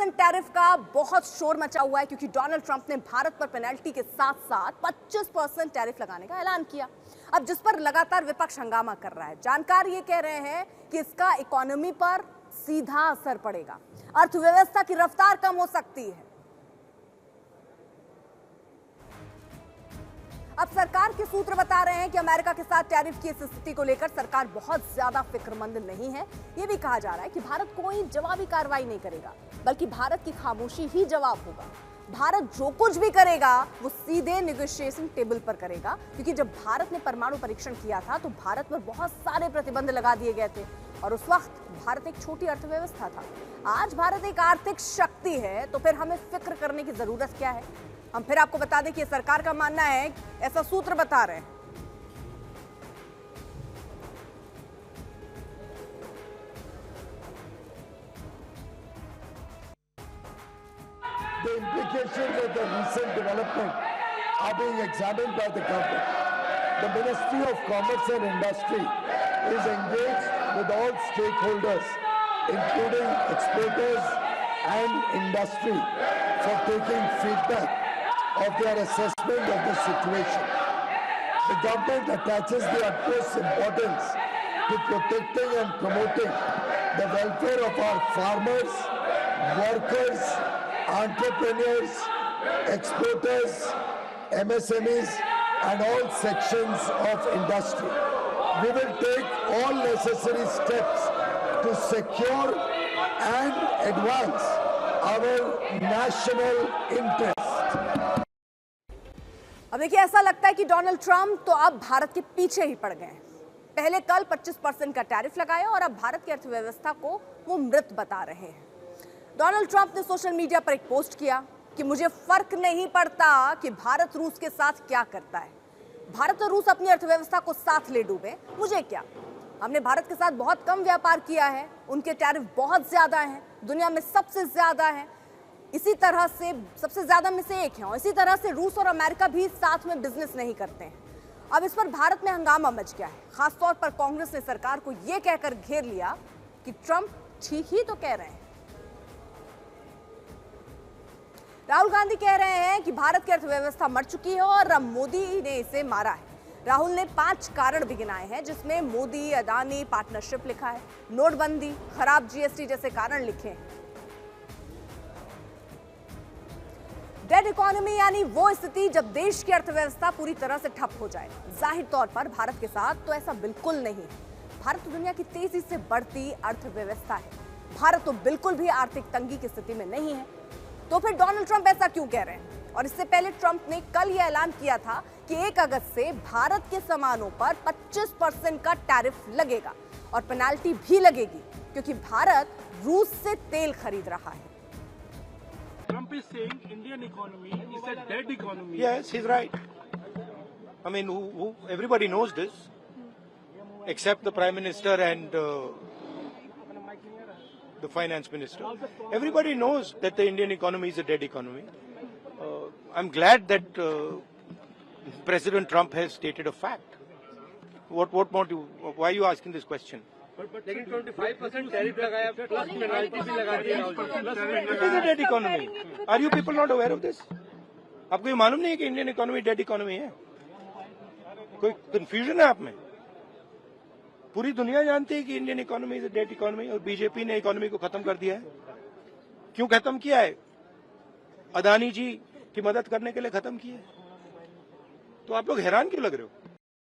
25% tariff का बहुत शोर मचा हुआ है क्योंकि डोनाल्ड ट्रंप ने भारत पर पेनल्टी के साथ साथ 25% टैरिफ लगाने का ऐलान किया। अब जिस पर लगातार विपक्ष हंगामा कर रहा है। जानकार ये कह रहे हैं कि इसका इकोनॉमी पर सीधा असर पड़ेगा, अर्थव्यवस्था की रफ्तार कम हो सकती है। अब सरकार के सूत्र बता रहे हैं कि अमेरिका के साथ टैरिफ की इस स्थिति को लेकर सरकार बहुत ज्यादा फिक्रमंद नहीं है। यह भी कहा जा रहा है कि भारत कोई जवाबी कार्रवाई नहीं करेगा, बल्कि भारत की खामोशी ही जवाब होगा। भारत जो कुछ भी करेगा वो सीधे नेगोशिएशन टेबल पर करेगा, क्योंकि जब भारत ने परमाणु परीक्षण किया था तो भारत पर बहुत सारे प्रतिबंध लगा दिए गए थे और उस वक्त भारत एक छोटी अर्थव्यवस्था था। आज भारत एक आर्थिक शक्ति है, तो फिर हमें फिक्र करने की जरूरत क्या है। हम फिर आपको बता दें कि सरकार का मानना है, ऐसा सूत्र बता रहे हैं। The implications of the recent development are being examined by the government. The Ministry of Commerce and Industry is engaged with all stakeholders, including exporters and industry, for taking feedback of their assessment of the situation. The government attaches the utmost importance to protecting and promoting the welfare of our farmers, workers, entrepreneurs, exporters, MSMEs and all sections of industry. We will take all necessary steps to secure and advance our national interest. अब देखिए, ऐसा लगता है कि Donald Trump तो अब भारत के पीछे ही पड़ गए। पहले कल 25% का टैरिफ लगाया और अब भारत की अर्थव्यवस्था को वो मृत बता रहे हैं। डोनाल्ड ट्रंप ने सोशल मीडिया पर एक पोस्ट किया कि मुझे फर्क नहीं पड़ता कि भारत रूस के साथ क्या करता है, भारत और रूस अपनी अर्थव्यवस्था को साथ ले डूबे, मुझे क्या। हमने भारत के साथ बहुत कम व्यापार किया है, उनके टैरिफ बहुत ज्यादा हैं, दुनिया में सबसे ज्यादा है, इसी तरह से सबसे ज्यादा में से एक है। और इसी तरह से रूस और अमेरिका भी साथ में बिजनेस नहीं करते हैं। अब इस पर भारत में हंगामा मच गया है। खासतौर पर कांग्रेस ने सरकार को यह कहकर घेर लिया कि ट्रंप ठीक ही तो कह रहे हैं। राहुल गांधी कह रहे हैं कि भारत की अर्थव्यवस्था मर चुकी है और अब मोदी ने इसे मारा है। राहुल ने 5 कारण भी गिनाए हैं, जिसमें मोदी अदानी पार्टनरशिप लिखा है, नोटबंदी, खराब जीएसटी जैसे कारण लिखे हैं। डेड इकोनॉमी यानी वो स्थिति जब देश की अर्थव्यवस्था पूरी तरह से ठप हो जाए। जाहिर तौर पर भारत के साथ तो ऐसा बिल्कुल नहीं है। भारत तो दुनिया की तेजी से बढ़ती अर्थव्यवस्था है। भारत तो बिल्कुल भी आर्थिक तंगी की स्थिति में नहीं है। तो फिर डोनाल्ड ट्रंप ऐसा क्यों कह रहे हैं? और इससे पहले ट्रंप ने कल यह ऐलान किया था कि 1 अगस्त से भारत के सामानों पर 25% का टैरिफ लगेगा और पेनाल्टी भी लगेगी, क्योंकि भारत रूस से तेल खरीद रहा है। Trump is saying Indian economy is a dead economy. Yes, he's right. I mean, everybody knows this, except the Prime Minister and the Finance Minister. Everybody knows that the Indian economy is a dead economy. I'm glad that President Trump has stated a fact. What more do? Why are you asking this question? लेकिन 25% tariff लगाया, plus penalty भी लगा दी। It is a dead economy. Are you people not aware of this? आपको ये मालूम नहीं है कि इंडियन इकोनॉमी डेड इकोनॉमी है? कोई कंफ्यूजन है आप में? पूरी दुनिया जानती है कि Indian economy is a dead economy और बीजेपी ने इकोनॉमी को खत्म कर दिया है। क्यों खत्म किया है? अदानी जी की मदद करने के लिए खत्म किया है। तो आप लोग हैरान क्यों लग रहे हो?